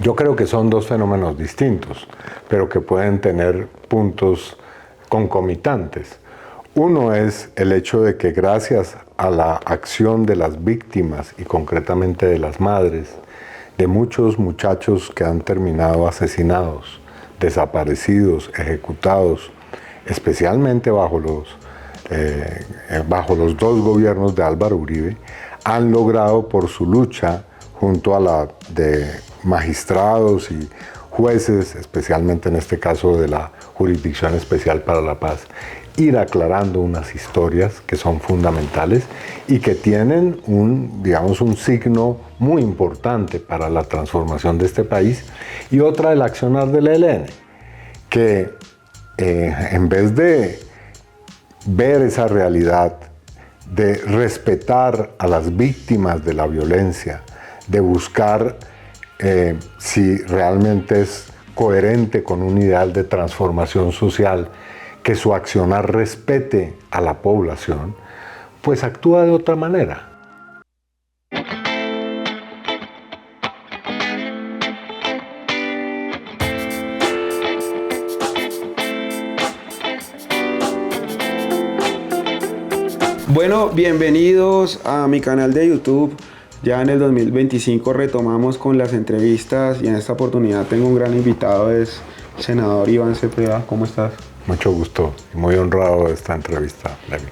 Yo creo que son dos fenómenos distintos, pero que pueden tener puntos concomitantes. Uno es el hecho de que gracias a la acción de las víctimas y concretamente de las madres, de muchos muchachos que han terminado asesinados, desaparecidos, ejecutados, especialmente bajo los dos gobiernos de Álvaro Uribe, han logrado por su lucha junto a la de magistrados y jueces, especialmente en este caso de la Jurisdicción Especial para la Paz, ir aclarando unas historias que son fundamentales y que tienen un signo muy importante para la transformación de este país, y otra el accionar del ELN, que en vez de ver esa realidad, de respetar a las víctimas de la violencia, de buscar si realmente es coherente con un ideal de transformación social, que su accionar respete a la población, pues actúa de otra manera. Bueno, bienvenidos a mi canal de YouTube. Ya en el 2025 retomamos con las entrevistas y en esta oportunidad tengo un gran invitado, es el senador Iván Cepeda. ¿Cómo estás? Mucho gusto y muy honrado de esta entrevista, Levi.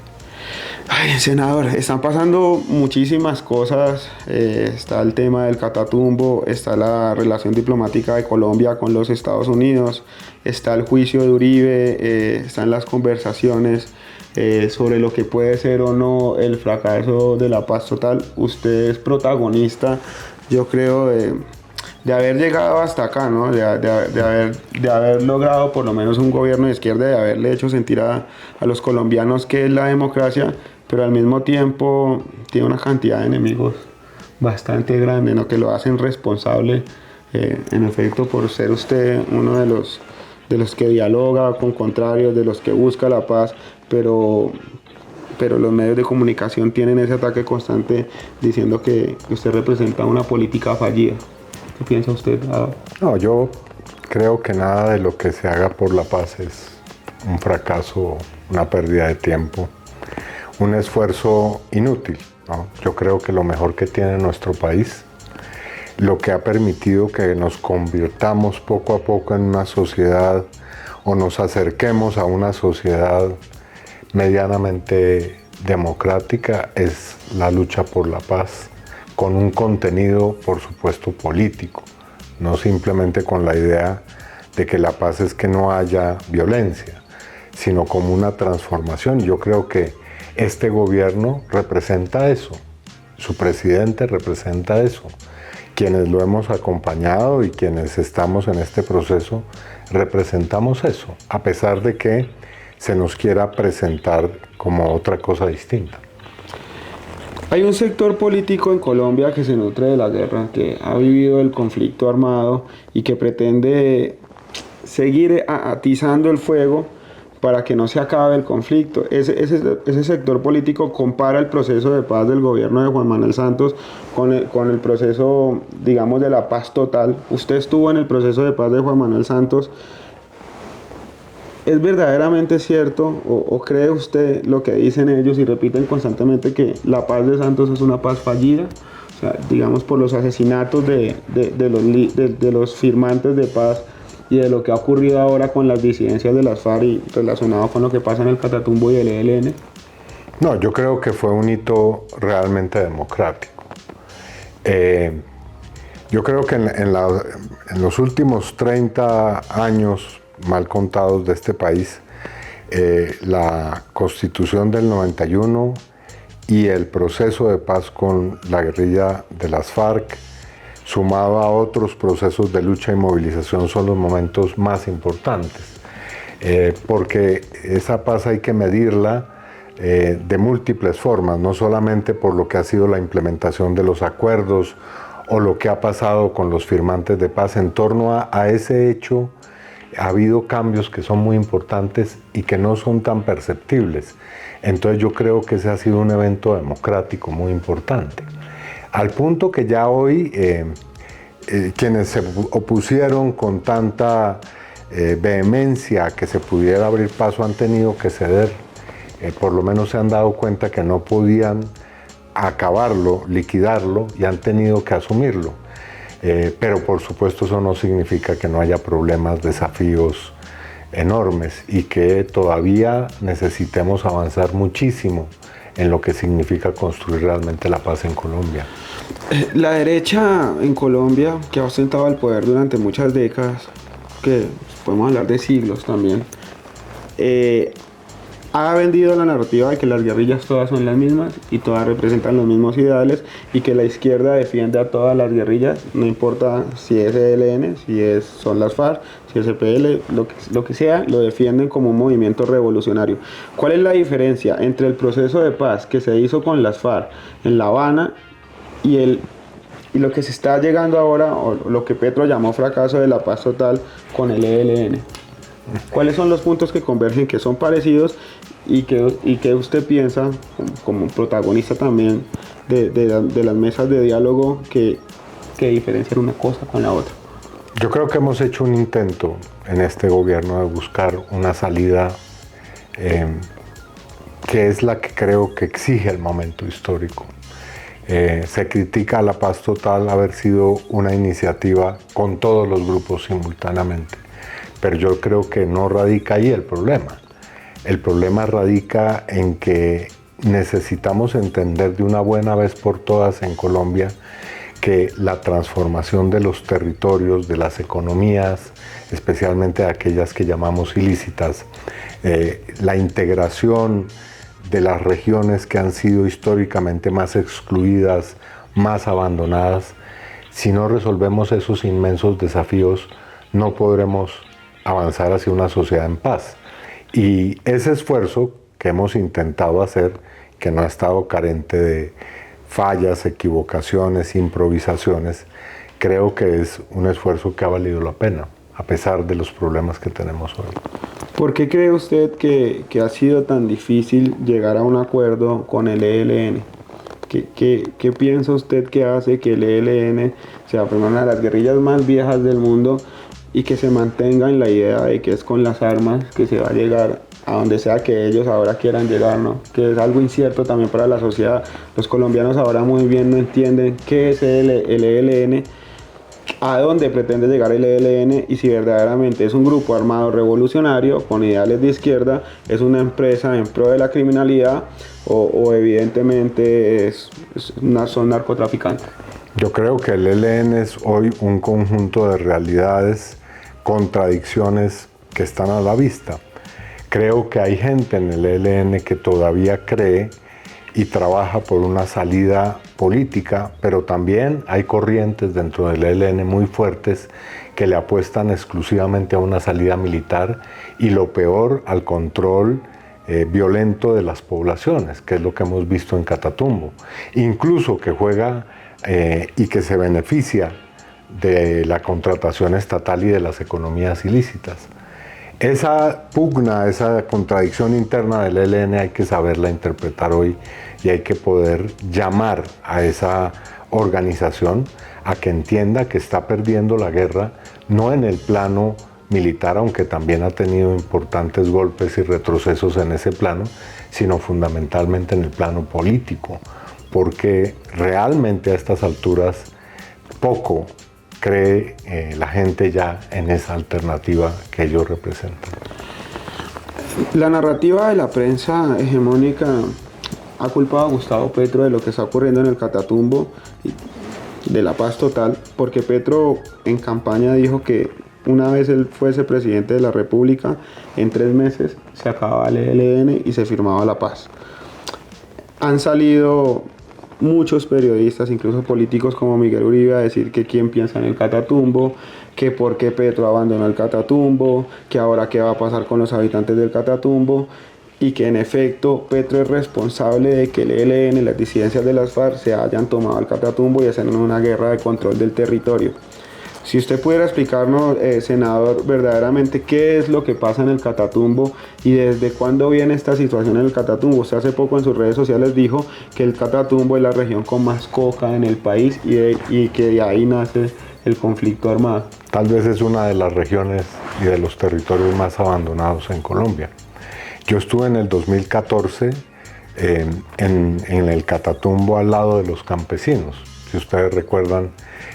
Ay, senador, están pasando muchísimas cosas. Está el tema del Catatumbo, está la relación diplomática de Colombia con los Estados Unidos, está el juicio de Uribe, están las conversaciones sobre lo que puede ser o no el fracaso de la paz total. Usted es protagonista, yo creo, de haber llegado hasta acá, ¿no? De haber logrado por lo menos un gobierno de izquierda, de haberle hecho sentir a los colombianos que es la democracia, pero al mismo tiempo tiene una cantidad de enemigos bastante grande, ¿no? Que lo hacen responsable, en efecto, por ser usted uno de los que dialoga con contrarios, de los que busca la paz, pero los medios de comunicación tienen ese ataque constante diciendo que usted representa una política fallida. ¿Qué piensa usted? No, yo creo que nada de lo que se haga por la paz es un fracaso, una pérdida de tiempo, un esfuerzo inútil, ¿no? Yo creo que lo mejor que tiene nuestro país, lo que ha permitido que nos convirtamos poco a poco en una sociedad o nos acerquemos a una sociedad medianamente democrática, es la lucha por la paz, con un contenido, por supuesto, político, no simplemente con la idea de que la paz es que no haya violencia, sino como una transformación. Yo creo que este gobierno representa eso, su presidente representa eso, quienes lo hemos acompañado y quienes estamos en este proceso representamos eso, a pesar de que se nos quiera presentar como otra cosa distinta. Hay un sector político en Colombia que se nutre de la guerra, que ha vivido el conflicto armado y que pretende seguir atizando el fuego para que no se acabe el conflicto. Ese sector político compara el proceso de paz del gobierno de Juan Manuel Santos con el proceso, digamos, de la paz total. Usted estuvo en el proceso de paz de Juan Manuel Santos. ¿Es verdaderamente cierto o cree usted lo que dicen ellos y repiten constantemente que la paz de Santos es una paz fallida? O sea, digamos, por los asesinatos de los firmantes de paz y de lo que ha ocurrido ahora con las disidencias de las FARC y relacionado con lo que pasa en el Catatumbo y el ELN. No, yo creo que fue un hito realmente democrático. Yo creo que en los últimos 30 años mal contados de este país, la Constitución del 91 y el proceso de paz con la guerrilla de las FARC, sumado a otros procesos de lucha y movilización, son los momentos más importantes, porque esa paz hay que medirla de múltiples formas, no solamente por lo que ha sido la implementación de los acuerdos o lo que ha pasado con los firmantes de paz. En torno a ese hecho ha habido cambios que son muy importantes y que no son tan perceptibles. Entonces yo creo que ese ha sido un evento democrático muy importante. Al punto que ya hoy quienes se opusieron con tanta vehemencia a que se pudiera abrir paso han tenido que ceder. Por lo menos se han dado cuenta que no podían acabarlo, liquidarlo, y han tenido que asumirlo. Pero por supuesto eso no significa que no haya problemas, desafíos enormes, y que todavía necesitemos avanzar muchísimo en lo que significa construir realmente la paz en Colombia. La derecha en Colombia, que ha ostentado el poder durante muchas décadas, que podemos hablar de siglos también, ha vendido la narrativa de que las guerrillas todas son las mismas y todas representan los mismos ideales, y que la izquierda defiende a todas las guerrillas, no importa si es ELN, son las FARC, si es EPL, lo que sea, lo defienden como un movimiento revolucionario. ¿Cuál es la diferencia entre el proceso de paz que se hizo con las FARC en La Habana y lo que se está llegando ahora, o lo que Petro llamó fracaso de la paz total, con el ELN? ¿Cuáles son los puntos que convergen, que son parecidos, y que usted piensa, como protagonista también de las mesas de diálogo, que diferencian una cosa con la otra? Yo creo que hemos hecho un intento en este gobierno de buscar una salida que es la que creo que exige el momento histórico. Se critica a la paz total haber sido una iniciativa con todos los grupos simultáneamente, pero yo creo que no radica ahí el problema. El problema radica en que necesitamos entender de una buena vez por todas en Colombia que la transformación de los territorios, de las economías, especialmente aquellas que llamamos ilícitas, la integración de las regiones que han sido históricamente más excluidas, más abandonadas, si no resolvemos esos inmensos desafíos, no podremos avanzar hacia una sociedad en paz. Y ese esfuerzo que hemos intentado hacer, que no ha estado carente de fallas, equivocaciones, improvisaciones, creo que es un esfuerzo que ha valido la pena, a pesar de los problemas que tenemos hoy. ¿Por qué cree usted que ha sido tan difícil llegar a un acuerdo con el ELN? ¿Qué piensa usted que hace que el ELN sea una de las guerrillas más viejas del mundo y que se mantenga en la idea de que es con las armas que se va a llegar a donde sea que ellos ahora quieran llegar, ¿no? Que es algo incierto también para la sociedad. Los colombianos ahora muy bien no entienden qué es el ELN, a dónde pretende llegar el ELN, y si verdaderamente es un grupo armado revolucionario con ideales de izquierda, es una empresa en pro de la criminalidad, o evidentemente son narcotraficantes. Yo creo que el ELN es hoy un conjunto de realidades, contradicciones que están a la vista. Creo que hay gente en el ELN que todavía cree y trabaja por una salida política, pero también hay corrientes dentro del ELN muy fuertes que le apuestan exclusivamente a una salida militar y, lo peor, al control violento de las poblaciones, que es lo que hemos visto en Catatumbo. Incluso que juega y que se beneficia de la contratación estatal y de las economías ilícitas. Esa pugna, esa contradicción interna del ELN hay que saberla interpretar hoy, y hay que poder llamar a esa organización a que entienda que está perdiendo la guerra, no en el plano militar, aunque también ha tenido importantes golpes y retrocesos en ese plano, sino fundamentalmente en el plano político, porque realmente a estas alturas poco cree la gente ya en esa alternativa que ellos representan. La narrativa de la prensa hegemónica ha culpado a Gustavo Petro de lo que está ocurriendo en el Catatumbo, de la paz total, porque Petro en campaña dijo que una vez él fuese presidente de la República, en 3 meses se acababa el ELN y se firmaba la paz. Han salido muchos periodistas, incluso políticos como Miguel Uribe, a decir que quién piensa en el Catatumbo, que por qué Petro abandonó el Catatumbo, que ahora qué va a pasar con los habitantes del Catatumbo, y que en efecto Petro es responsable de que el ELN, las disidencias de las FARC, se hayan tomado el Catatumbo y hacen una guerra de control del territorio. Si usted pudiera explicarnos, senador, verdaderamente qué es lo que pasa en el Catatumbo y desde cuándo viene esta situación en el Catatumbo. Usted hace poco en sus redes sociales dijo que el Catatumbo es la región con más coca en el país y que de ahí nace el conflicto armado. Tal vez es una de las regiones y de los territorios más abandonados en Colombia. Yo estuve en el 2014 en el Catatumbo al lado de los campesinos. Si ustedes recuerdan,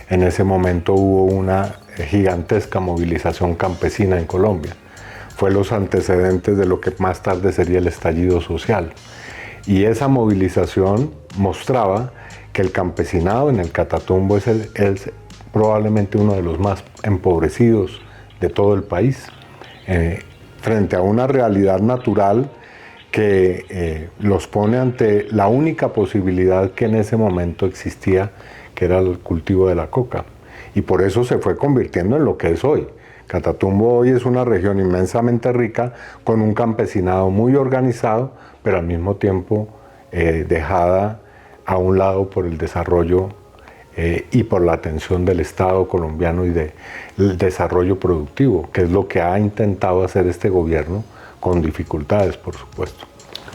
en ese momento hubo una gigantesca movilización campesina en Colombia. Fue los antecedentes de lo que más tarde sería el estallido social. Y esa movilización mostraba que el campesinado en el Catatumbo es probablemente uno de los más empobrecidos de todo el país, frente a una realidad natural que los pone ante la única posibilidad que en ese momento existía, que era el cultivo de la coca. Y por eso se fue convirtiendo en lo que es hoy. Catatumbo hoy es una región inmensamente rica, con un campesinado muy organizado, pero al mismo tiempo dejada a un lado por el desarrollo y por la atención del Estado colombiano y del desarrollo productivo, que es lo que ha intentado hacer este gobierno, con dificultades, por supuesto.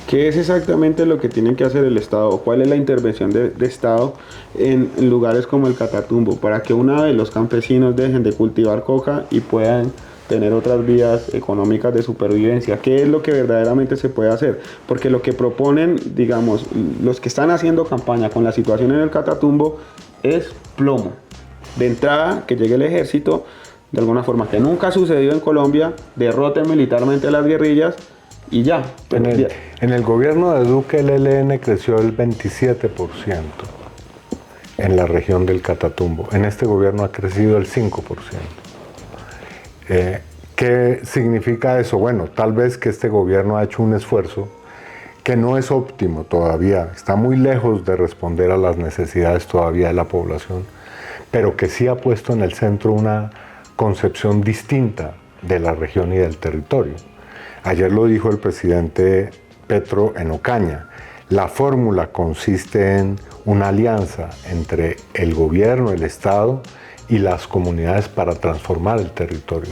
¿Qué es exactamente lo que tiene que hacer el Estado? ¿Cuál es la intervención de Estado en lugares como el Catatumbo para que una vez los campesinos dejen de cultivar coca y puedan tener otras vías económicas de supervivencia? ¿Qué es lo que verdaderamente se puede hacer? Porque lo que proponen, digamos, los que están haciendo campaña con la situación en el Catatumbo es plomo. De entrada, que llegue el ejército, de alguna forma, que nunca ha sucedido en Colombia, derroten militarmente a las guerrillas y ya. En el gobierno de Duque, el ELN creció el 27% en la región del Catatumbo. En este gobierno ha crecido el 5%. ¿Qué significa eso? Bueno, tal vez que este gobierno ha hecho un esfuerzo que no es óptimo todavía, está muy lejos de responder a las necesidades todavía de la población, pero que sí ha puesto en el centro una concepción distinta de la región y del territorio. Ayer lo dijo el presidente Petro en Ocaña. La fórmula consiste en una alianza entre el gobierno, el Estado y las comunidades para transformar el territorio.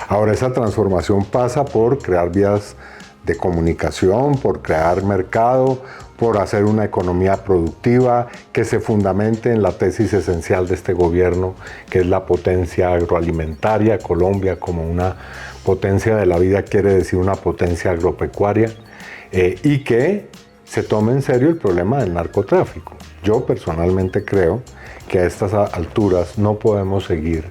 Ahora, esa transformación pasa por crear vías de comunicación, por crear mercado, por hacer una economía productiva que se fundamente en la tesis esencial de este gobierno, que es la potencia agroalimentaria. Colombia como una potencia de la vida quiere decir una potencia agropecuaria, y que se tome en serio el problema del narcotráfico. Yo personalmente creo que a estas alturas no podemos seguir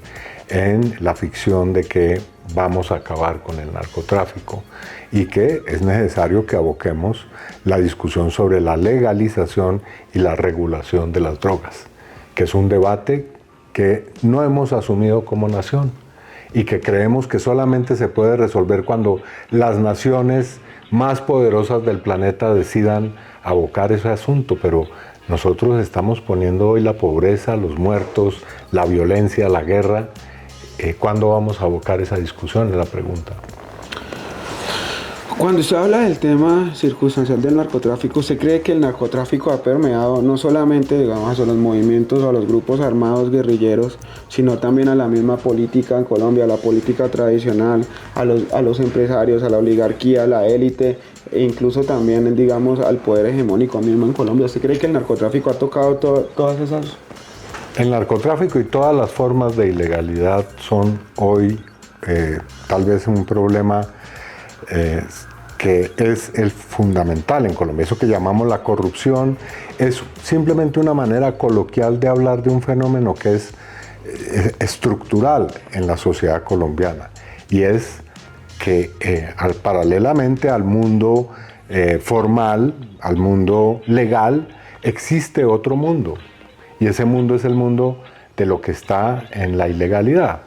en la ficción de que vamos a acabar con el narcotráfico y que es necesario que aboquemos la discusión sobre la legalización y la regulación de las drogas, que es un debate que no hemos asumido como nación y que creemos que solamente se puede resolver cuando las naciones más poderosas del planeta decidan abocar ese asunto, pero nosotros estamos poniendo hoy la pobreza, los muertos, la violencia, la guerra. ¿Cuándo vamos a abocar esa discusión? Es la pregunta. Cuando usted habla del tema circunstancial del narcotráfico, ¿usted cree que el narcotráfico ha permeado no solamente, digamos, a los movimientos o a los grupos armados guerrilleros, sino también a la misma política en Colombia, a la política tradicional, a los empresarios, a la oligarquía, a la élite, e incluso también, digamos, al poder hegemónico mismo en Colombia? ¿Usted cree que el narcotráfico ha tocado todas esas? El narcotráfico y todas las formas de ilegalidad son hoy tal vez un problema que es el fundamental en Colombia. Eso que llamamos la corrupción es simplemente una manera coloquial de hablar de un fenómeno que es estructural en la sociedad colombiana, y es que paralelamente al mundo formal, al mundo legal, existe otro mundo, y ese mundo es el mundo de lo que está en la ilegalidad.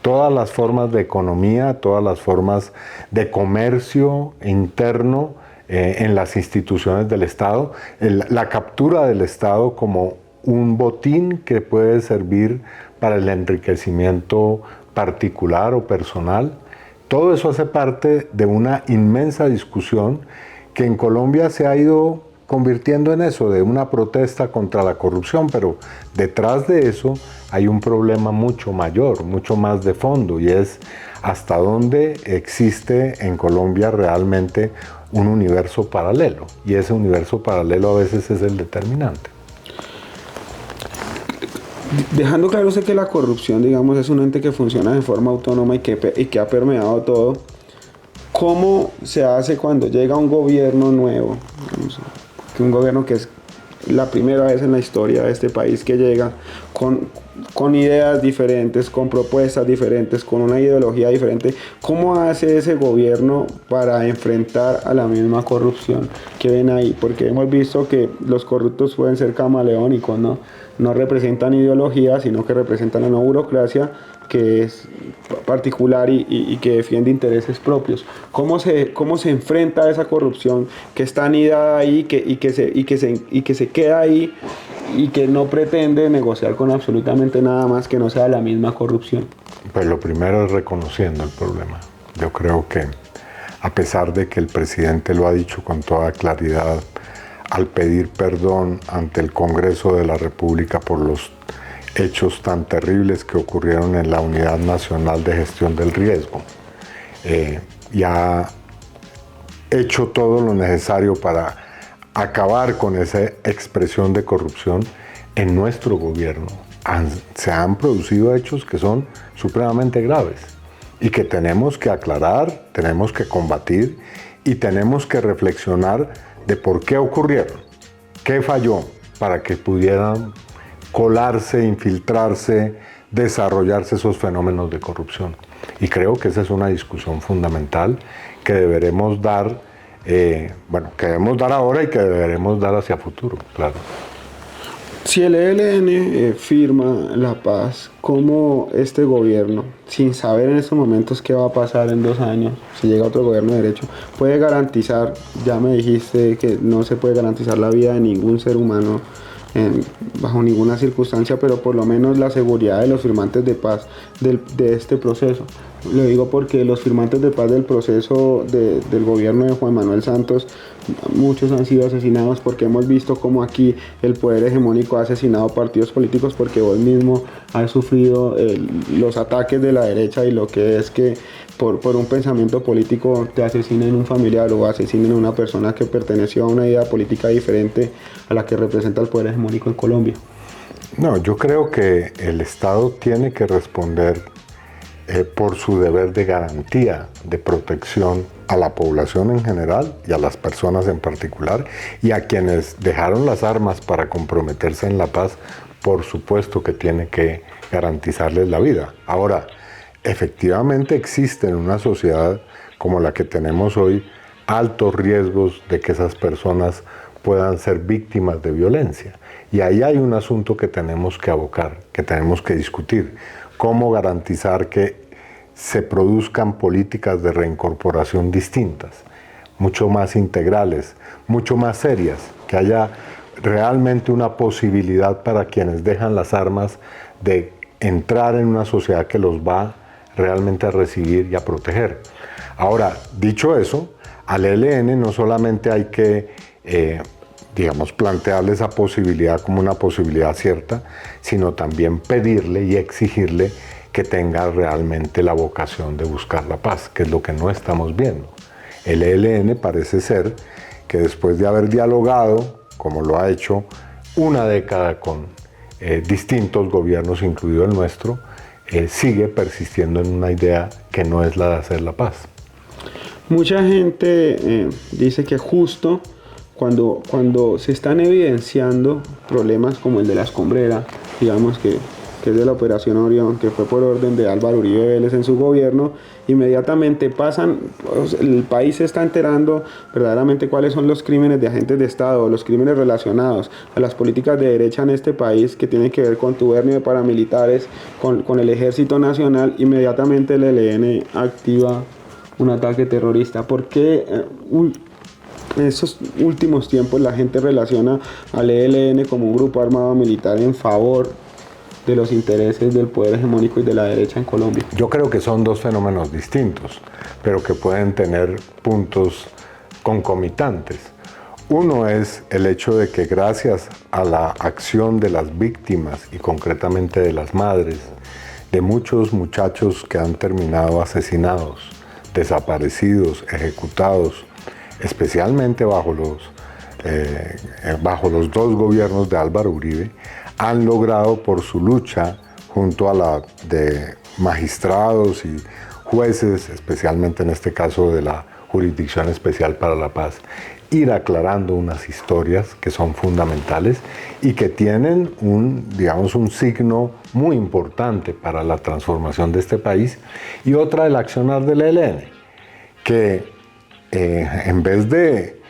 Todas las formas de economía, todas las formas de comercio interno en las instituciones del Estado, la captura del Estado como un botín que puede servir para el enriquecimiento particular o personal. Todo eso hace parte de una inmensa discusión que en Colombia se ha ido convirtiendo en eso, de una protesta contra la corrupción, pero detrás de eso hay un problema mucho mayor, mucho más de fondo, y es hasta dónde existe en Colombia realmente un universo paralelo, y ese universo paralelo a veces es el determinante. Dejando claro usted que la corrupción, digamos, es un ente que funciona de forma autónoma y que ha permeado todo, ¿cómo se hace cuando llega un gobierno nuevo? Digamos, que un gobierno que es la primera vez en la historia de este país que llega con ideas diferentes, con propuestas diferentes, con una ideología diferente? ¿Cómo hace ese gobierno para enfrentar a la misma corrupción que ven ahí? Porque hemos visto que los corruptos pueden ser camaleónicos, ¿no? No representan ideología, sino que representan una burocracia que es particular y que defiende intereses propios. ¿Cómo se enfrenta a esa corrupción que está anidada ahí y que se queda ahí y que no pretende negociar con absolutamente nada más que no sea la misma corrupción? Pues lo primero es reconociendo el problema. Yo creo que a pesar de que el presidente lo ha dicho con toda claridad al pedir perdón ante el Congreso de la República por los hechos tan terribles que ocurrieron en la Unidad Nacional de Gestión del Riesgo, y ha hecho todo lo necesario para acabar con esa expresión de corrupción en nuestro gobierno. Se han producido hechos que son supremamente graves y que tenemos que aclarar, tenemos que combatir y tenemos que reflexionar de por qué ocurrieron, qué falló para que pudieran colarse, infiltrarse, desarrollarse esos fenómenos de corrupción. Y creo que esa es una discusión fundamental que deberemos dar, que debemos dar ahora y que deberemos dar hacia futuro, claro. Si el ELN firma la paz, ¿cómo este gobierno, sin saber en estos momentos qué va a pasar en 2 años, si llega otro gobierno de derecho, puede garantizar, ya me dijiste que no se puede garantizar la vida de ningún ser humano bajo ninguna circunstancia, pero por lo menos la seguridad de los firmantes de paz de este proceso? Lo digo porque los firmantes de paz del proceso del gobierno de Juan Manuel Santos, muchos han sido asesinados, porque hemos visto cómo aquí el poder hegemónico ha asesinado partidos políticos, porque vos mismo has sufrido los ataques de la derecha y lo que es que por un pensamiento político te asesinen un familiar o asesinen a una persona que perteneció a una idea política diferente a la que representa el poder hegemónico en Colombia. No, yo creo que el Estado tiene que responder por su deber de garantía, de protección a la población en general y a las personas en particular, y a quienes dejaron las armas para comprometerse en la paz, por supuesto que tiene que garantizarles la vida. Ahora, efectivamente existe en una sociedad como la que tenemos hoy altos riesgos de que esas personas puedan ser víctimas de violencia. Y ahí hay un asunto que tenemos que abocar, que tenemos que discutir. ¿Cómo garantizar que se produzcan políticas de reincorporación distintas, mucho más integrales, mucho más serias, que haya realmente una posibilidad para quienes dejan las armas de entrar en una sociedad que los va realmente a recibir y a proteger? Ahora, dicho eso, al ELN no solamente hay que plantearle esa posibilidad como una posibilidad cierta, sino también pedirle y exigirle que tenga realmente la vocación de buscar la paz, que es lo que no estamos viendo. El ELN parece ser que después de haber dialogado, como lo ha hecho, una década con distintos gobiernos, incluido el nuestro, sigue persistiendo en una idea que no es la de hacer la paz. Mucha gente dice que justo cuando se están evidenciando problemas como el de la escombrera, digamos que es de la Operación Orión, que fue por orden de Álvaro Uribe Vélez en su gobierno, inmediatamente el país se está enterando verdaderamente cuáles son los crímenes de agentes de Estado, los crímenes relacionados a las políticas de derecha en este país, que tienen que ver con tubernio de paramilitares, con el Ejército Nacional. Inmediatamente el ELN activa un ataque terrorista. ¿Por qué en estos últimos tiempos la gente relaciona al ELN como un grupo armado militar en favor de los intereses del poder hegemónico y de la derecha en Colombia? Yo creo que son dos fenómenos distintos, pero que pueden tener puntos concomitantes. Uno es el hecho de que gracias a la acción de las víctimas y concretamente de las madres, de muchos muchachos que han terminado asesinados, desaparecidos, ejecutados, especialmente bajo los 2 gobiernos de Álvaro Uribe, han logrado por su lucha junto a la de magistrados y jueces, especialmente en este caso de la Jurisdicción Especial para la Paz, ir aclarando unas historias que son fundamentales y que tienen un signo muy importante para la transformación de este país, y otra el accionar del ELN, que en vez de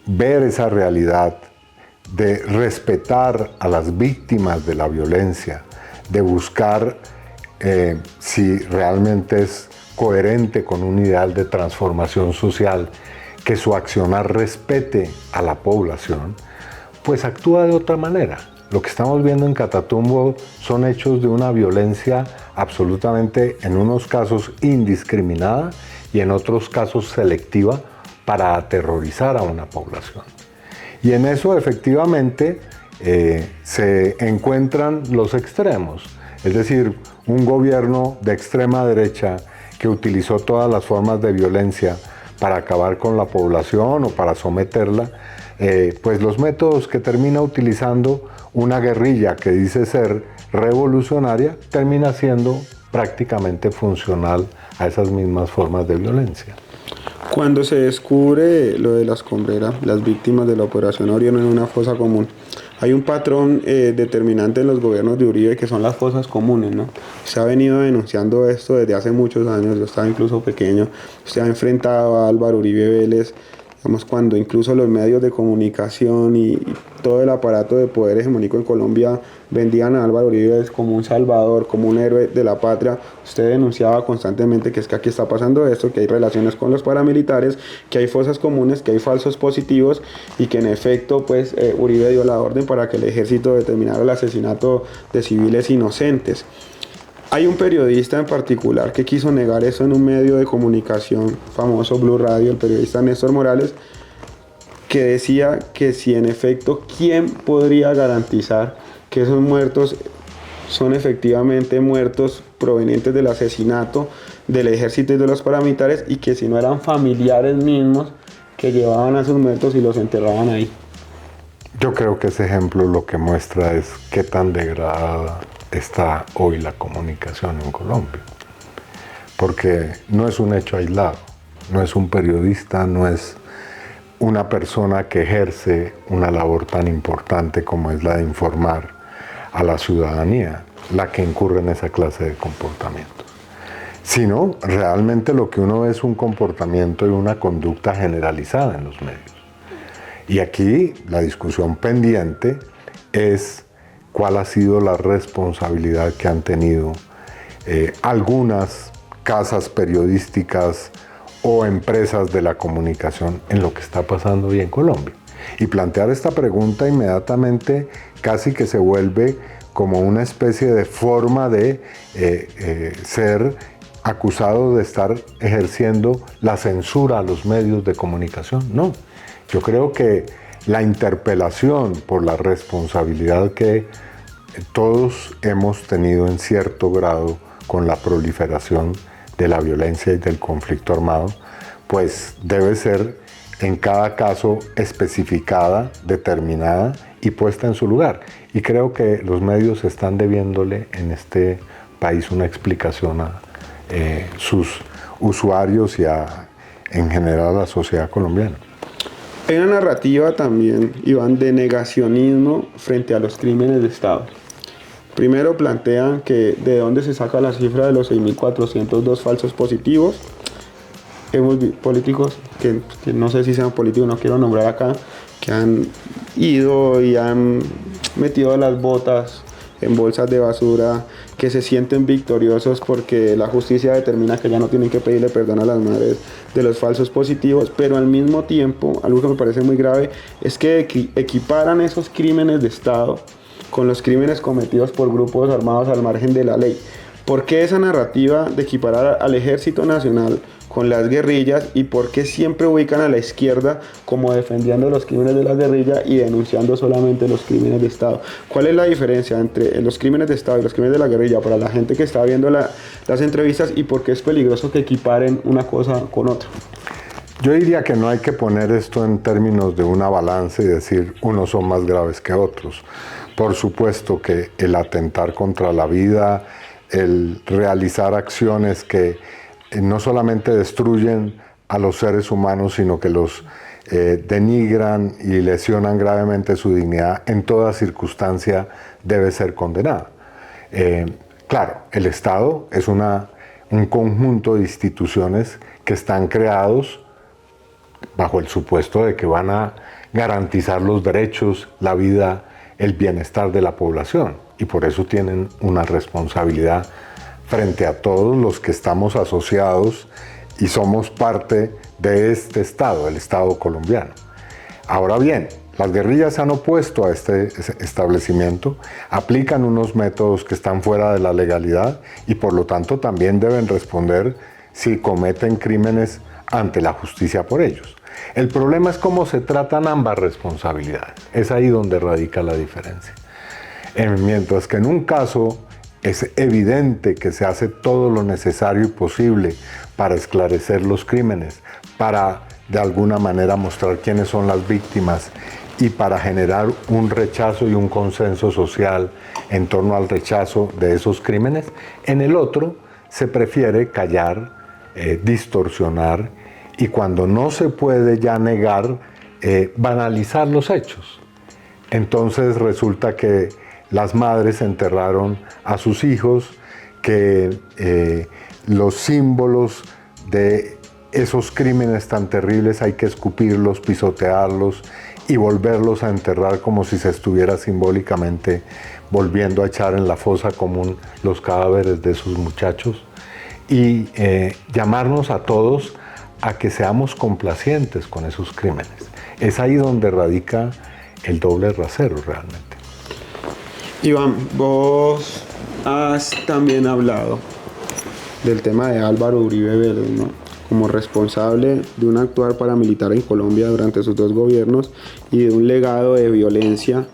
ver esa realidad, de respetar a las víctimas de la violencia, de buscar si realmente es coherente con un ideal de transformación social, que su accionar respete a la población, pues actúa de otra manera. Lo que estamos viendo en Catatumbo son hechos de una violencia absolutamente, en unos casos indiscriminada y en otros casos selectiva, para aterrorizar a una población. Y en eso efectivamente se encuentran los extremos, es decir, un gobierno de extrema derecha que utilizó todas las formas de violencia para acabar con la población o para someterla, pues los métodos que termina utilizando una guerrilla que dice ser revolucionaria termina siendo prácticamente funcional a esas mismas formas de violencia. Cuando se descubre lo de la Escombrera, las víctimas de la Operación Orión en una fosa común, hay un patrón determinante en los gobiernos de Uribe, que son las fosas comunes, ¿no? Se ha venido denunciando esto desde hace muchos años. Yo estaba incluso pequeño, usted ha enfrentado a Álvaro Uribe Vélez, digamos, cuando incluso los medios de comunicación y todo el aparato de poder hegemónico en Colombia vendían a Álvaro Uribe como un salvador, como un héroe de la patria. Usted denunciaba constantemente que es que aquí está pasando esto, que hay relaciones con los paramilitares, que hay fosas comunes, que hay falsos positivos, y que en efecto pues Uribe dio la orden para que el ejército determinara el asesinato de civiles inocentes. Hay un periodista en particular que quiso negar eso en un medio de comunicación famoso, Blue Radio, el periodista Néstor Morales, que decía que si en efecto, ¿quién podría garantizar que esos muertos son efectivamente muertos provenientes del asesinato del ejército y de los paramilitares, y que si no eran familiares mismos que llevaban a sus muertos y los enterraban ahí? Yo creo que ese ejemplo lo que muestra es qué tan degradada está hoy la comunicación en Colombia, porque no es un hecho aislado, no es un periodista, no es una persona que ejerce una labor tan importante como es la de informar a la ciudadanía la que incurre en esa clase de comportamientos, sino realmente lo que uno ve es un comportamiento y una conducta generalizada en los medios. Y aquí la discusión pendiente es cuál ha sido la responsabilidad que han tenido algunas casas periodísticas o empresas de la comunicación en lo que está pasando hoy en Colombia. Y plantear esta pregunta inmediatamente casi que se vuelve como una especie de forma de ser acusado de estar ejerciendo la censura a los medios de comunicación. No, yo creo que la interpelación por la responsabilidad que todos hemos tenido en cierto grado con la proliferación de la violencia y del conflicto armado, pues debe ser en cada caso especificada, determinada y puesta en su lugar. Y creo que los medios están debiéndole en este país una explicación a sus usuarios y en general a la sociedad colombiana. Hay una narrativa también, Iván, de negacionismo frente a los crímenes de Estado. Primero plantean que de dónde se saca la cifra de los 6.402 falsos positivos. Hemos visto políticos que no sé si sean políticos, no quiero nombrar acá, que han ido y han metido las botas en bolsas de basura, que se sienten victoriosos porque la justicia determina que ya no tienen que pedirle perdón a las madres de los falsos positivos, pero al mismo tiempo, algo que me parece muy grave, es que equiparan esos crímenes de Estado con los crímenes cometidos por grupos armados al margen de la ley. ¿Por qué esa narrativa de equiparar al Ejército Nacional con las guerrillas, y por qué siempre ubican a la izquierda como defendiendo los crímenes de la guerrilla y denunciando solamente los crímenes de Estado? ¿Cuál es la diferencia entre los crímenes de Estado y los crímenes de la guerrilla para la gente que está viendo las entrevistas, y por qué es peligroso que equiparen una cosa con otra? Yo diría que no hay que poner esto en términos de una balanza y decir unos son más graves que otros, Por supuesto que el atentar contra la vida, el realizar acciones que no solamente destruyen a los seres humanos, sino que los denigran y lesionan gravemente su dignidad, en toda circunstancia debe ser condenada. Claro, el Estado es un conjunto de instituciones que están creados bajo el supuesto de que van a garantizar los derechos, la vida, el bienestar de la población, y por eso tienen una responsabilidad frente a todos los que estamos asociados y somos parte de este Estado, el Estado colombiano. Ahora bien, las guerrillas se han opuesto a este establecimiento, aplican unos métodos que están fuera de la legalidad y por lo tanto también deben responder si cometen crímenes ante la justicia por ellos. El problema es cómo se tratan ambas responsabilidades. Es ahí donde radica la diferencia. Mientras que en un caso es evidente que se hace todo lo necesario y posible para esclarecer los crímenes, para de alguna manera mostrar quiénes son las víctimas y para generar un rechazo y un consenso social en torno al rechazo de esos crímenes. En el otro se prefiere callar, distorsionar y cuando no se puede ya negar, banalizar los hechos. Entonces resulta que las madres enterraron a sus hijos, que los símbolos de esos crímenes tan terribles hay que escupirlos, pisotearlos y volverlos a enterrar como si se estuviera simbólicamente volviendo a echar en la fosa común los cadáveres de esos muchachos y llamarnos a todos a que seamos complacientes con esos crímenes. Es ahí donde radica el doble rasero realmente. Iván, vos has también hablado del tema de Álvaro Uribe Vélez, ¿no? Como responsable de un actuar paramilitar en Colombia durante sus 2 gobiernos y de un legado de violencia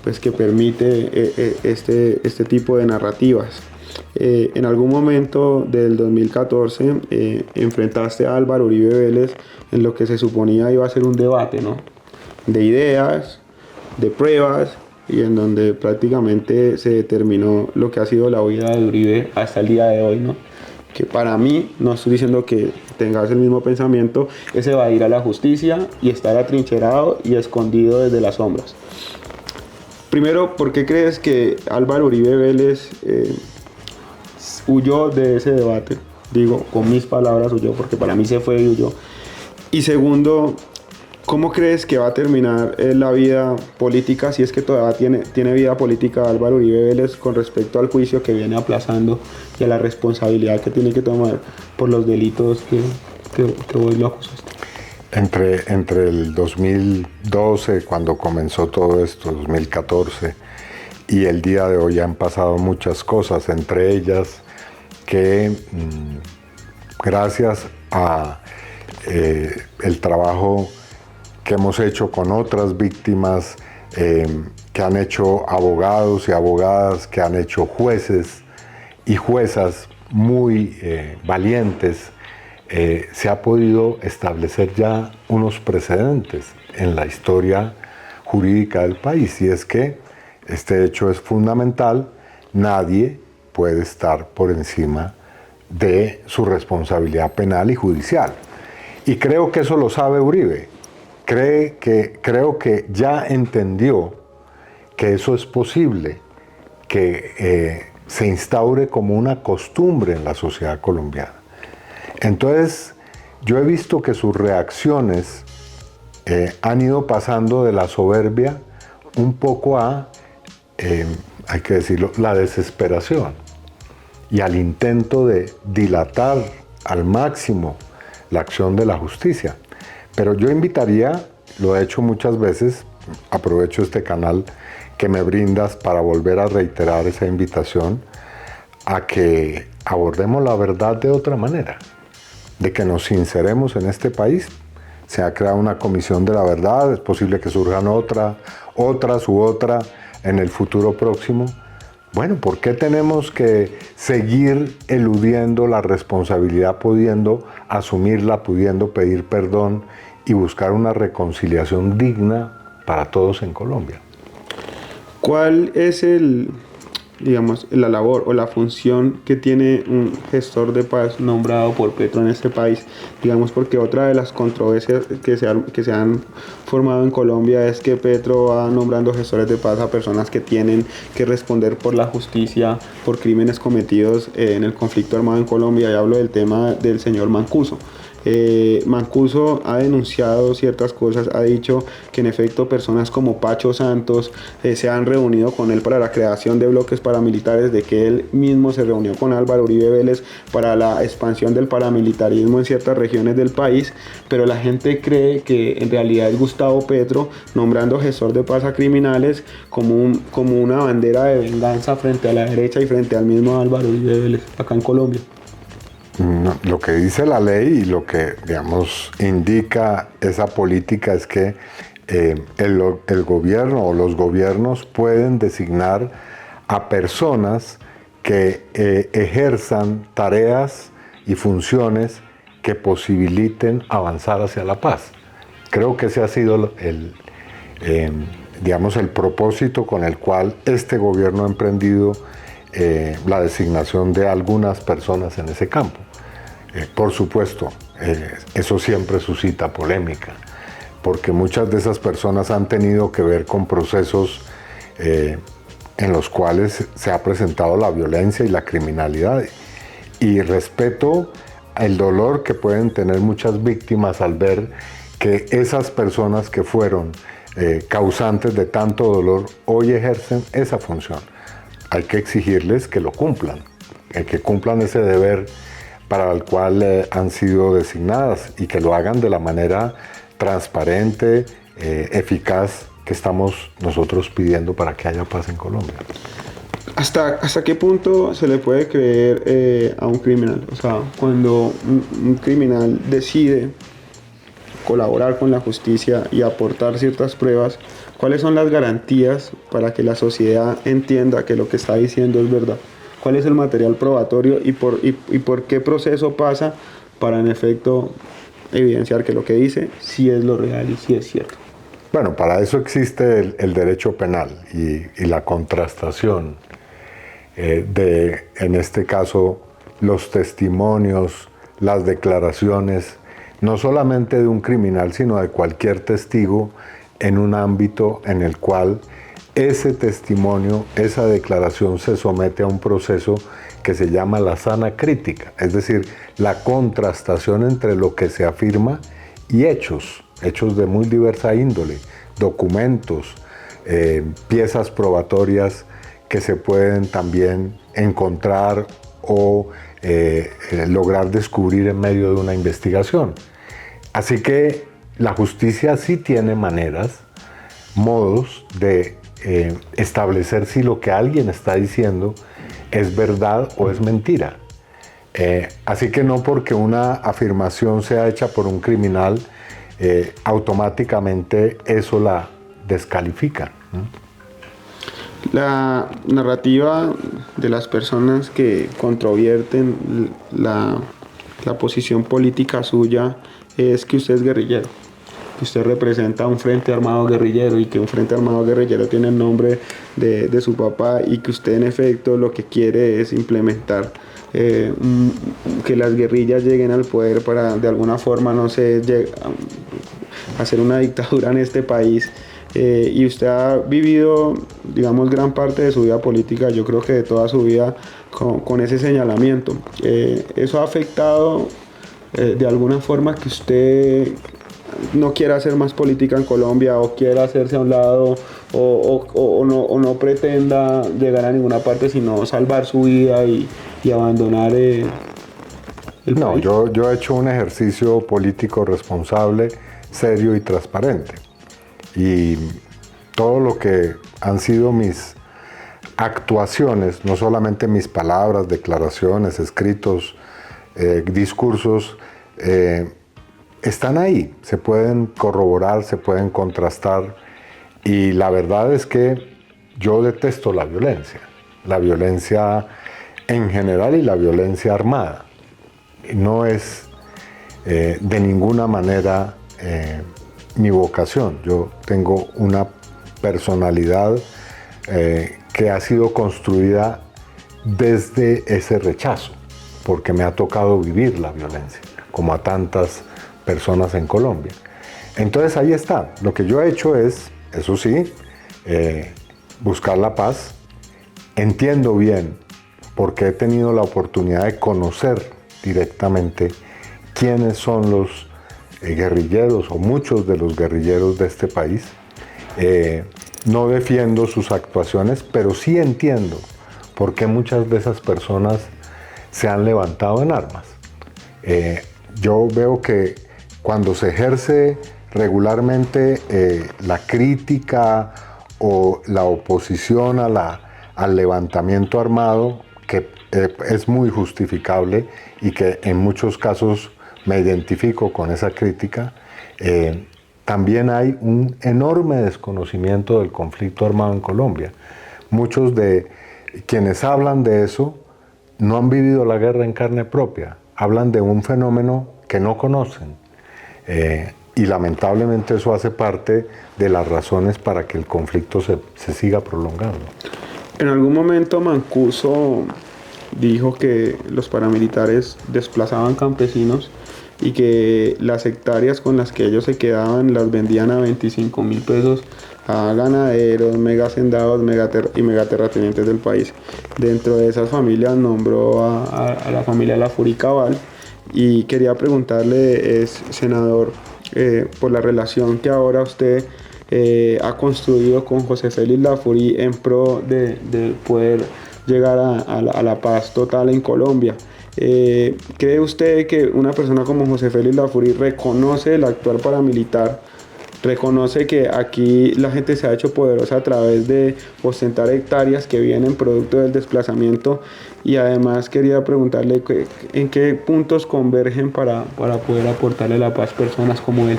pues, que permite este tipo de narrativas. En algún momento del 2014 enfrentaste a Álvaro Uribe Vélez en lo que se suponía iba a ser un debate, ¿no? De ideas, de pruebas, y en donde prácticamente se determinó lo que ha sido la vida de Uribe hasta el día de hoy, ¿no? Que para mí, no estoy diciendo que tengas el mismo pensamiento, ese va a ir a la justicia y estar atrincherado y escondido desde las sombras. Primero, ¿por qué crees que Álvaro Uribe Vélez huyó de ese debate? Digo, con mis palabras huyó, porque para mí se fue y huyó. Y segundo, ¿cómo crees que va a terminar la vida política, si es que todavía tiene vida política Álvaro Uribe Vélez, con respecto al juicio que viene aplazando y a la responsabilidad que tiene que tomar por los delitos que vos lo acusaste? Entre el 2012, cuando comenzó todo esto, 2014, y el día de hoy han pasado muchas cosas, entre ellas que gracias a el trabajo que hemos hecho con otras víctimas, que han hecho abogados y abogadas, que han hecho jueces y juezas muy valientes, se ha podido establecer ya unos precedentes en la historia jurídica del país, y es que este hecho es fundamental. Nadie puede estar por encima de su responsabilidad penal y judicial. Y creo que eso lo sabe Uribe. Creo que ya entendió que eso es posible, que se instaure como una costumbre en la sociedad colombiana. Entonces, yo he visto que sus reacciones han ido pasando de la soberbia un poco a, hay que decirlo, la desesperación y al intento de dilatar al máximo la acción de la justicia. Pero yo invitaría, lo he hecho muchas veces, aprovecho este canal que me brindas para volver a reiterar esa invitación, a que abordemos la verdad de otra manera, de que nos sinceremos en este país. Se ha creado una comisión de la verdad, es posible que surjan otras en el futuro próximo. Bueno, ¿por qué tenemos que seguir eludiendo la responsabilidad, pudiendo asumirla, pudiendo pedir perdón y buscar una reconciliación digna para todos en Colombia? ¿Cuál es la labor o la función que tiene un gestor de paz nombrado por Petro en este país? Digamos, porque otra de las controversias que se han formado en Colombia es que Petro va nombrando gestores de paz a personas que tienen que responder por la justicia por crímenes cometidos en el conflicto armado en Colombia. Y hablo del tema del señor Mancuso. Mancuso ha denunciado ciertas cosas, ha dicho que en efecto personas como Pacho Santos se han reunido con él para la creación de bloques paramilitares, de que él mismo se reunió con Álvaro Uribe Vélez para la expansión del paramilitarismo en ciertas regiones del país, pero la gente cree que en realidad es Gustavo Petro nombrando gestor de paz a criminales como una bandera de venganza frente a la derecha y frente al mismo Álvaro Uribe Vélez acá en Colombia. Lo que dice la ley y lo que, digamos, indica esa política es que el gobierno o los gobiernos pueden designar a personas que ejerzan tareas y funciones que posibiliten avanzar hacia la paz. Creo que ese ha sido el propósito con el cual este gobierno ha emprendido la designación de algunas personas en ese campo. Por supuesto, eso siempre suscita polémica, porque muchas de esas personas han tenido que ver con procesos en los cuales se ha presentado la violencia y la criminalidad. Y respeto el dolor que pueden tener muchas víctimas al ver que esas personas que fueron causantes de tanto dolor hoy ejercen esa función. Hay que exigirles que lo cumplan, que cumplan ese deber para el cual han sido designadas y que lo hagan de la manera transparente, eficaz que estamos nosotros pidiendo para que haya paz en Colombia. ¿Hasta qué punto se le puede creer a un criminal? O sea, cuando un criminal decide colaborar con la justicia y aportar ciertas pruebas, ¿cuáles son las garantías para que la sociedad entienda que lo que está diciendo es verdad? ¿Cuál es el material probatorio y por qué proceso pasa para en efecto evidenciar que lo que dice sí es lo real y sí es cierto? Bueno, para eso existe el derecho penal y la contrastación en este caso, los testimonios, las declaraciones, no solamente de un criminal, sino de cualquier testigo en un ámbito en el cual ese testimonio, esa declaración se somete a un proceso que se llama la sana crítica, es decir, la contrastación entre lo que se afirma y hechos de muy diversa índole, documentos, piezas probatorias que se pueden también encontrar o lograr descubrir en medio de una investigación. Así que la justicia sí tiene maneras, modos de establecer si lo que alguien está diciendo es verdad o es mentira. Así que no porque una afirmación sea hecha por un criminal, automáticamente eso la descalifica. La narrativa de las personas que controvierten la posición política suya es que usted es guerrillero, que usted representa un frente armado guerrillero y que un frente armado guerrillero tiene el nombre de su papá y que usted en efecto lo que quiere es implementar que las guerrillas lleguen al poder para de alguna forma, no sé, hacer una dictadura en este país. Y usted ha vivido, digamos, gran parte de su vida política, yo creo que de toda su vida, con ese señalamiento. ¿Eso ha afectado de alguna forma que usted no quiera hacer más política en Colombia o quiera hacerse a un lado o no pretenda llegar a ninguna parte sino salvar su vida y abandonar el país? No, yo he hecho un ejercicio político responsable, serio y transparente. Y todo lo que han sido mis actuaciones, no solamente mis palabras, declaraciones, escritos, discursos, están ahí, se pueden corroborar, se pueden contrastar. Y la verdad es que yo detesto la violencia en general y la violencia armada. No es de ninguna manera mi vocación. Yo tengo una personalidad que ha sido construida desde ese rechazo, porque me ha tocado vivir la violencia, como a tantas personas en Colombia. Entonces ahí está. Lo que yo he hecho es, eso sí, buscar la paz. Entiendo bien, porque he tenido la oportunidad de conocer directamente quiénes son los guerrilleros o muchos de los guerrilleros de este país. No defiendo sus actuaciones, pero sí entiendo por qué muchas de esas personas se han levantado en armas. Yo veo que cuando se ejerce regularmente la crítica o la oposición al levantamiento armado, que es muy justificable y que en muchos casos me identifico con esa crítica, también hay un enorme desconocimiento del conflicto armado en Colombia. Muchos de quienes hablan de eso no han vivido la guerra en carne propia, hablan de un fenómeno que no conocen. Y lamentablemente eso hace parte de las razones para que el conflicto se siga prolongando. En algún momento Mancuso dijo que los paramilitares desplazaban campesinos y que las hectáreas con las que ellos se quedaban las vendían a 25.000 pesos a ganaderos, megahacendados y megaterratenientes del país. Dentro de esas familias nombró a la familia Lafourcade Cabal, y quería preguntarle, senador, por la relación que ahora usted ha construido con José Félix Lafourcade en pro de poder llegar a la paz total en Colombia. ¿Cree usted que una persona como José Félix Lafourcade reconoce el actuar paramilitar, reconoce que aquí la gente se ha hecho poderosa a través de ostentar hectáreas que vienen producto del desplazamiento? Y además quería preguntarle en qué puntos convergen para poder aportarle la paz personas como él.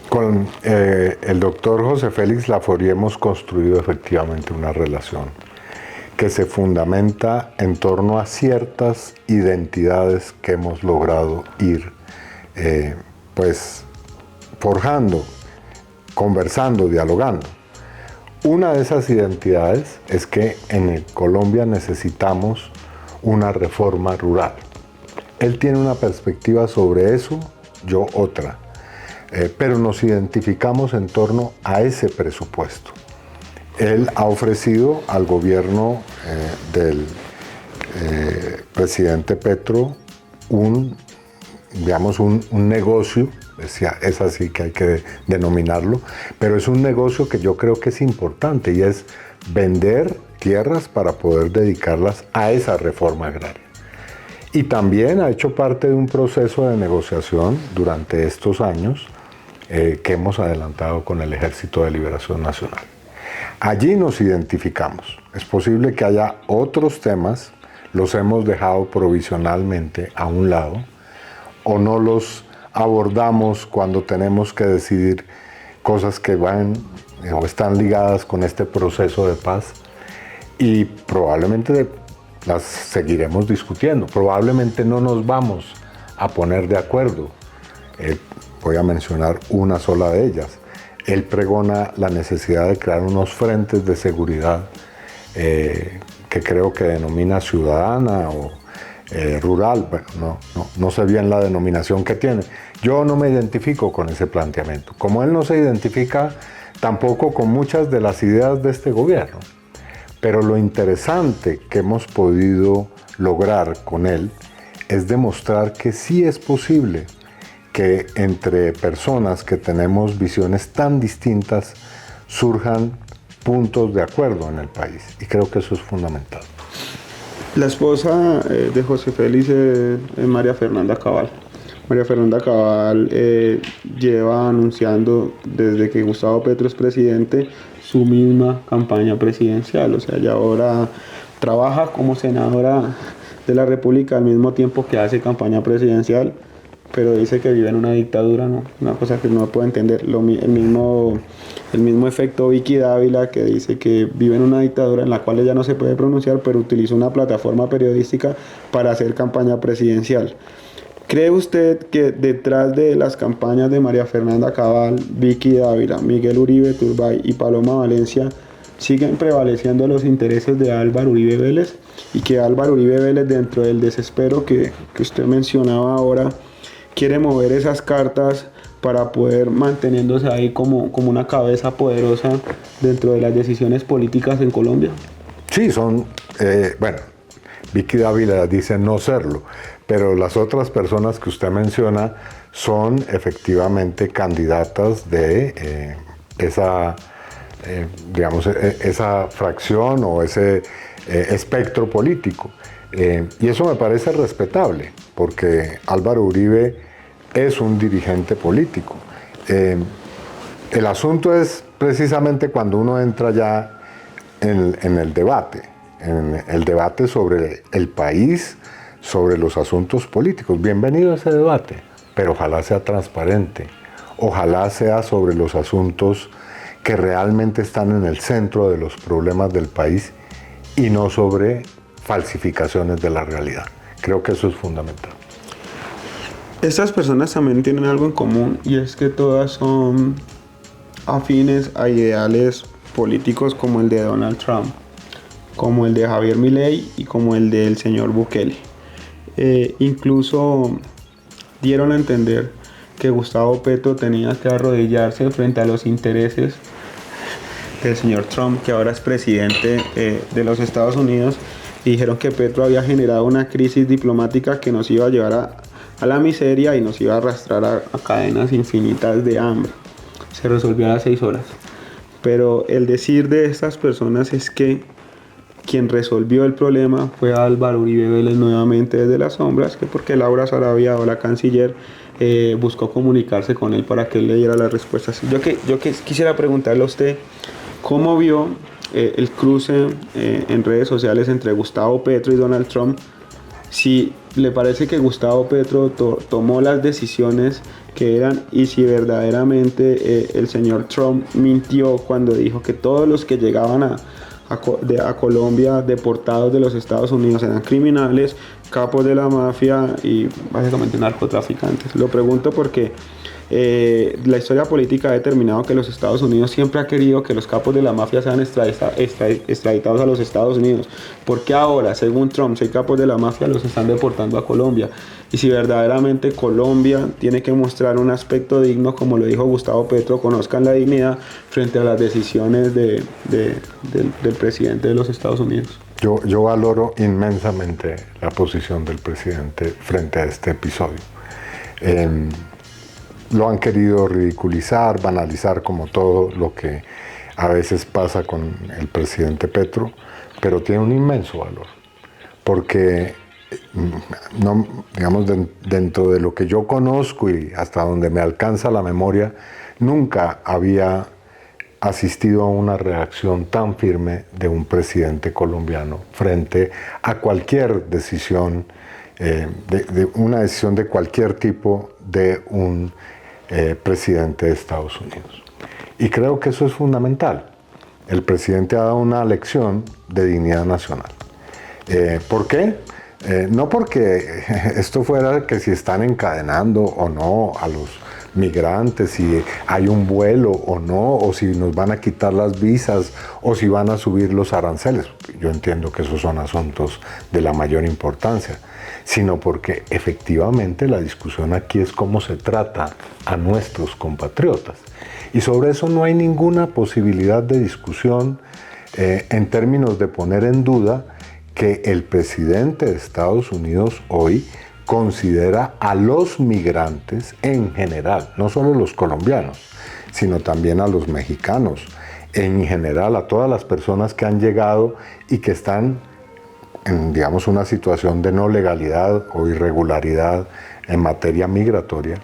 Con el doctor José Félix Lafourcade hemos construido efectivamente una relación que se fundamenta en torno a ciertas identidades que hemos logrado ir pues forjando, conversando, dialogando. Una de esas identidades es que en Colombia necesitamos una reforma rural. Él tiene una perspectiva sobre eso, yo otra, pero nos identificamos en torno a ese presupuesto. Él ha ofrecido al gobierno del presidente Petro un negocio, es así que hay que denominarlo, pero es un negocio que yo creo que es importante, y es vender tierras para poder dedicarlas a esa reforma agraria. Y también ha hecho parte de un proceso de negociación durante estos años que hemos adelantado con el Ejército de Liberación Nacional. Allí nos identificamos. Es posible que haya otros temas, los hemos dejado provisionalmente a un lado, o no los abordamos cuando tenemos que decidir cosas que van o están ligadas con este proceso de paz, y probablemente las seguiremos discutiendo. Probablemente no nos vamos a poner de acuerdo. Voy a mencionar una sola de ellas. Él pregona la necesidad de crear unos frentes de seguridad que creo que denomina ciudadana o rural. Bueno, no sé bien la denominación que tiene. Yo no me identifico con ese planteamiento, como él no se identifica tampoco con muchas de las ideas de este gobierno. Pero lo interesante que hemos podido lograr con él es demostrar que sí es posible que entre personas que tenemos visiones tan distintas surjan puntos de acuerdo en el país, y creo que eso es fundamental. La esposa de José Félix es María Fernanda Cabal. María Fernanda Cabal lleva anunciando desde que Gustavo Petro es presidente su misma campaña presidencial. O sea, ella ahora trabaja como senadora de la República al mismo tiempo que hace campaña presidencial, pero dice que vive en una dictadura, ¿no? Una cosa que no puedo entender. El mismo efecto Vicky Dávila, que dice que vive en una dictadura en la cual ella no se puede pronunciar, pero utiliza una plataforma periodística para hacer campaña presidencial. ¿Cree usted que detrás de las campañas de María Fernanda Cabal, Vicky Dávila, Miguel Uribe Turbay y Paloma Valencia siguen prevaleciendo los intereses de Álvaro Uribe Vélez, y que Álvaro Uribe Vélez, dentro del desespero que usted mencionaba ahora, quiere mover esas cartas para poder manteniéndose ahí como una cabeza poderosa dentro de las decisiones políticas en Colombia? Sí, bueno, Vicky Dávila dice no serlo, pero las otras personas que usted menciona son efectivamente candidatas de esa fracción o ese espectro político. Y eso me parece respetable, porque Álvaro Uribe es un dirigente político. El asunto es precisamente cuando uno entra ya en el debate sobre el país, sobre los asuntos políticos. Bienvenido a ese debate, pero ojalá sea transparente, ojalá sea sobre los asuntos que realmente están en el centro de los problemas del país y no sobre falsificaciones de la realidad. Creo que eso es fundamental. Estas personas también tienen algo en común, y es que todas son afines a ideales políticos como el de Donald Trump, como el de Javier Milei y como el del señor Bukele. Incluso dieron a entender que Gustavo Petro tenía que arrodillarse frente a los intereses del señor Trump, que ahora es presidente de los Estados Unidos, y dijeron que Petro había generado una crisis diplomática que nos iba a llevar a la miseria y nos iba a arrastrar a cadenas infinitas de hambre. Se resolvió a las 6 horas. Pero el decir de estas personas es que quien resolvió el problema fue Álvaro Uribe Vélez nuevamente desde las sombras, que porque Laura Sarabia, o la canciller, buscó comunicarse con él para que él le diera las respuestas. Yo quisiera preguntarle a usted, ¿cómo vio el cruce en redes sociales entre Gustavo Petro y Donald Trump? Si le parece que Gustavo Petro tomó las decisiones que eran, y si verdaderamente el señor Trump mintió cuando dijo que todos los que llegaban a Colombia deportados de los Estados Unidos eran criminales, capos de la mafia y básicamente narcotraficantes. Lo pregunto porque la historia política ha determinado que los Estados Unidos siempre ha querido que los capos de la mafia sean extraditados a los Estados Unidos. Porque ahora, según Trump, 6 capos de la mafia los están deportando a Colombia. Y si verdaderamente Colombia tiene que mostrar un aspecto digno, como lo dijo Gustavo Petro, conozcan la dignidad frente a las decisiones del presidente de los Estados Unidos. Yo valoro inmensamente la posición del presidente frente a este episodio. Lo han querido ridiculizar, banalizar, como todo lo que a veces pasa con el presidente Petro, pero tiene un inmenso valor, porque dentro de lo que yo conozco y hasta donde me alcanza la memoria, nunca había asistido a una reacción tan firme de un presidente colombiano frente a cualquier decisión, de una decisión de cualquier tipo de un presidente de Estados Unidos. Y creo que eso es fundamental. El presidente ha dado una lección de dignidad nacional. ¿Por qué? No porque esto fuera que si están encadenando o no a los migrantes, si hay un vuelo o no, o si nos van a quitar las visas, o si van a subir los aranceles. Yo entiendo que esos son asuntos de la mayor importancia, sino porque efectivamente la discusión aquí es cómo se trata a nuestros compatriotas. Y sobre eso no hay ninguna posibilidad de discusión en términos de poner en duda que el presidente de Estados Unidos hoy considera a los migrantes en general, no solo los colombianos, sino también a los mexicanos, en general a todas las personas que han llegado y que están en, digamos, una situación de no legalidad o irregularidad en materia migratoria,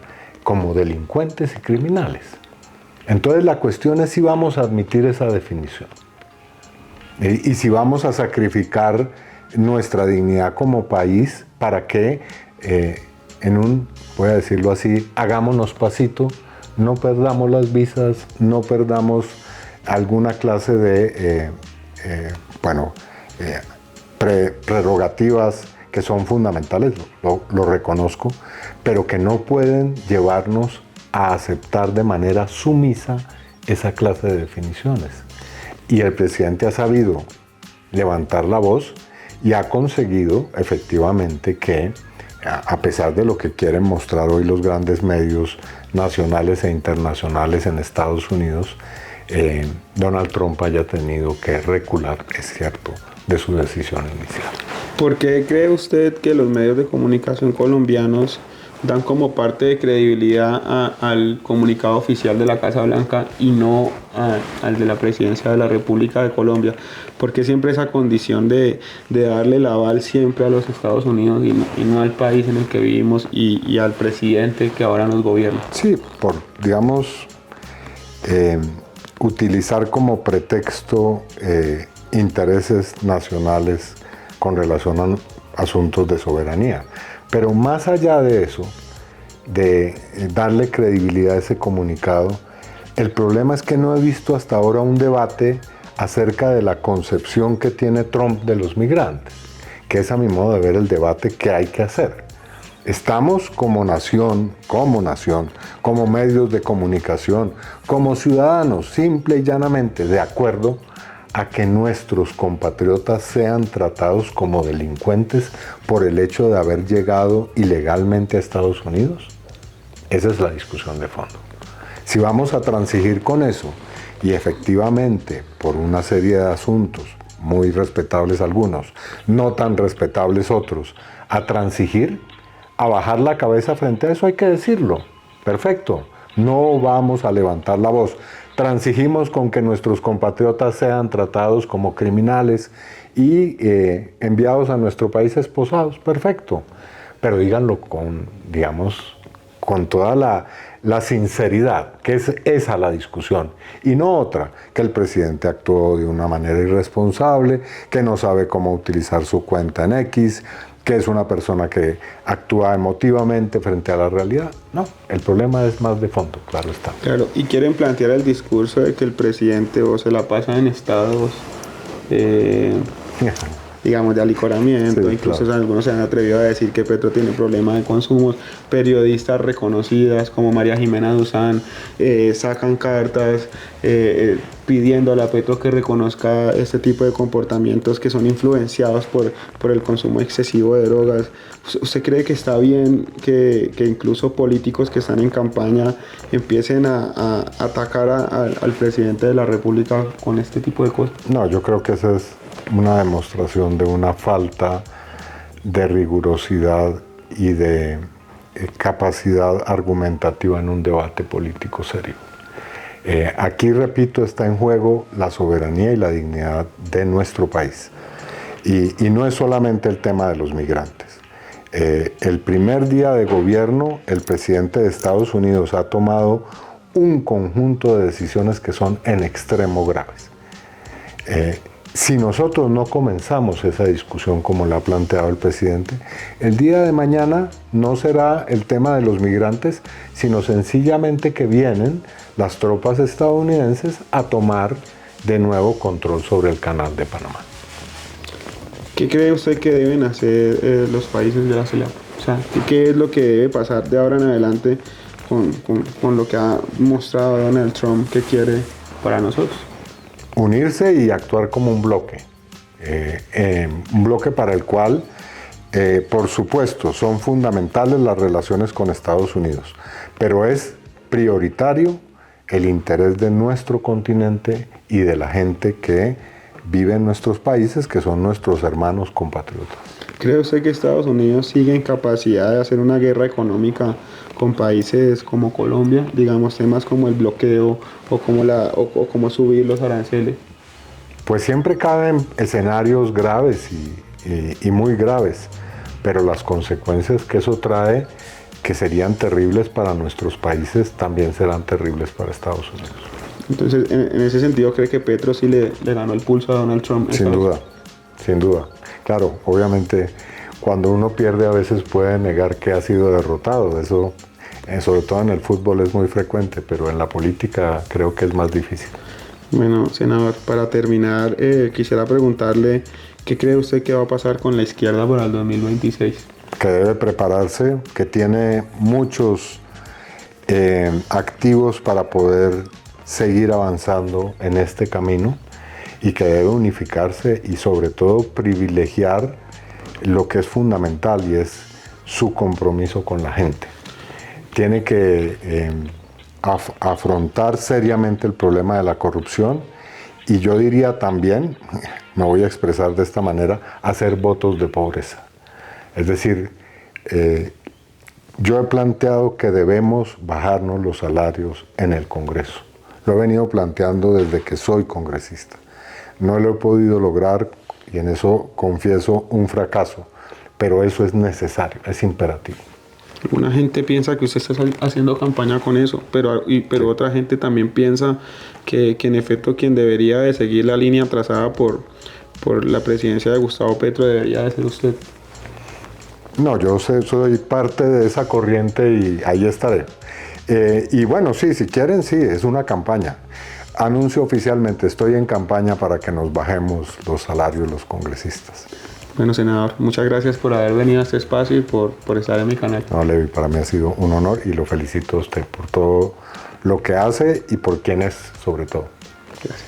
como delincuentes y criminales. Entonces la cuestión es si vamos a admitir esa definición y si vamos a sacrificar nuestra dignidad como país para que voy a decirlo así, hagámonos pasito, no perdamos las visas, no perdamos alguna clase de prerrogativas que son fundamentales, lo reconozco, pero que no pueden llevarnos a aceptar de manera sumisa esa clase de definiciones. Y el presidente ha sabido levantar la voz y ha conseguido efectivamente que, a pesar de lo que quieren mostrar hoy los grandes medios nacionales e internacionales en Estados Unidos, Donald Trump haya tenido que recular, es cierto, de su decisión inicial. ¿Por qué cree usted que los medios de comunicación colombianos dan como parte de credibilidad al comunicado oficial de la Casa Blanca y no al de la Presidencia de la República de Colombia? ¿Por qué siempre esa condición de darle el aval siempre a los Estados Unidos y no al país en el que vivimos y al presidente que ahora nos gobierna? Sí, por, digamos, utilizar como pretexto intereses nacionales con relación a asuntos de soberanía. Pero más allá de eso, de darle credibilidad a ese comunicado, el problema es que no he visto hasta ahora un debate acerca de la concepción que tiene Trump de los migrantes, que es a mi modo de ver el debate que hay que hacer. Estamos como nación, como medios de comunicación, como ciudadanos, simple y llanamente de acuerdo a que nuestros compatriotas sean tratados como delincuentes por el hecho de haber llegado ilegalmente a Estados Unidos? Esa es la discusión de fondo. Si vamos a transigir con eso y efectivamente por una serie de asuntos, muy respetables algunos, no tan respetables otros, a transigir, a bajar la cabeza frente a eso, hay que decirlo. Perfecto, no vamos a levantar la voz. Transigimos con que nuestros compatriotas sean tratados como criminales y enviados a nuestro país esposados. Perfecto. Pero díganlo con, digamos, con toda la sinceridad, que es esa la discusión, y no otra, que el presidente actuó de una manera irresponsable, que no sabe cómo utilizar su cuenta en X, que es una persona que actúa emotivamente frente a la realidad. No, el problema es más de fondo, claro está. Claro, y quieren plantear el discurso de que el presidente o se la pasa en estados, digamos, de alicoramiento, sí, incluso claro. Algunos se han atrevido a decir que Petro tiene problemas de consumos. Periodistas reconocidas como María Jimena Duzán sacan cartas pidiéndole a Petro que reconozca este tipo de comportamientos que son influenciados por el consumo excesivo de drogas. ¿Usted cree que está bien que incluso políticos que están en campaña empiecen a atacar al presidente de la República con este tipo de cosas? No, yo creo que esa es una demostración de una falta de rigurosidad y de capacidad argumentativa en un debate político serio. Aquí, repito, está en juego la soberanía y la dignidad de nuestro país. Y no es solamente el tema de los migrantes. El primer día de gobierno, el presidente de Estados Unidos ha tomado un conjunto de decisiones que son en extremo graves. Si nosotros no comenzamos esa discusión como la ha planteado el presidente, el día de mañana no será el tema de los migrantes, sino sencillamente que vienen las tropas estadounidenses a tomar de nuevo control sobre el canal de Panamá. ¿Qué cree usted que deben hacer los países de la CELAC? O sea, ¿qué es lo que debe pasar de ahora en adelante con lo que ha mostrado Donald Trump que quiere para nosotros? Unirse y actuar como un bloque para el cual, por supuesto, son fundamentales las relaciones con Estados Unidos, pero es prioritario el interés de nuestro continente y de la gente que vive en nuestros países, que son nuestros hermanos compatriotas. ¿Cree usted que Estados Unidos sigue en capacidad de hacer una guerra económica con países como Colombia, digamos temas como el bloqueo o como subir los aranceles? Pues siempre caben escenarios graves y muy graves, pero las consecuencias que eso trae, que serían terribles para nuestros países, también serán terribles para Estados Unidos. Entonces, en ese sentido, ¿cree que Petro sí le ganó el pulso a Donald Trump? Sin duda, sin duda. Claro, obviamente, cuando uno pierde a veces puede negar que ha sido derrotado. Eso, sobre todo en el fútbol, es muy frecuente, pero en la política creo que es más difícil. Bueno, senador, para terminar, quisiera preguntarle, ¿qué cree usted que va a pasar con la izquierda para el 2026? Que debe prepararse, que tiene muchos activos para poder seguir avanzando en este camino y que debe unificarse y sobre todo privilegiar lo que es fundamental y es su compromiso con la gente. Tiene que afrontar seriamente el problema de la corrupción y yo diría también, me voy a expresar de esta manera, hacer votos de pobreza. Es decir, yo he planteado que debemos bajarnos los salarios en el Congreso. Lo he venido planteando desde que soy congresista. No lo he podido lograr y en eso confieso un fracaso, pero eso es necesario, es imperativo. Alguna gente piensa que usted está haciendo campaña con eso, pero otra gente también piensa que en efecto quien debería de seguir la línea trazada por la presidencia de Gustavo Petro debería de ser usted. No, yo soy parte de esa corriente y ahí estaré. Y bueno, sí, si quieren, sí, es una campaña. Anuncio oficialmente, estoy en campaña para que nos bajemos los salarios los congresistas. Bueno, senador, muchas gracias por haber venido a este espacio y por estar en mi canal. No, Levi, para mí ha sido un honor y lo felicito a usted por todo lo que hace y por quién es, sobre todo. Gracias.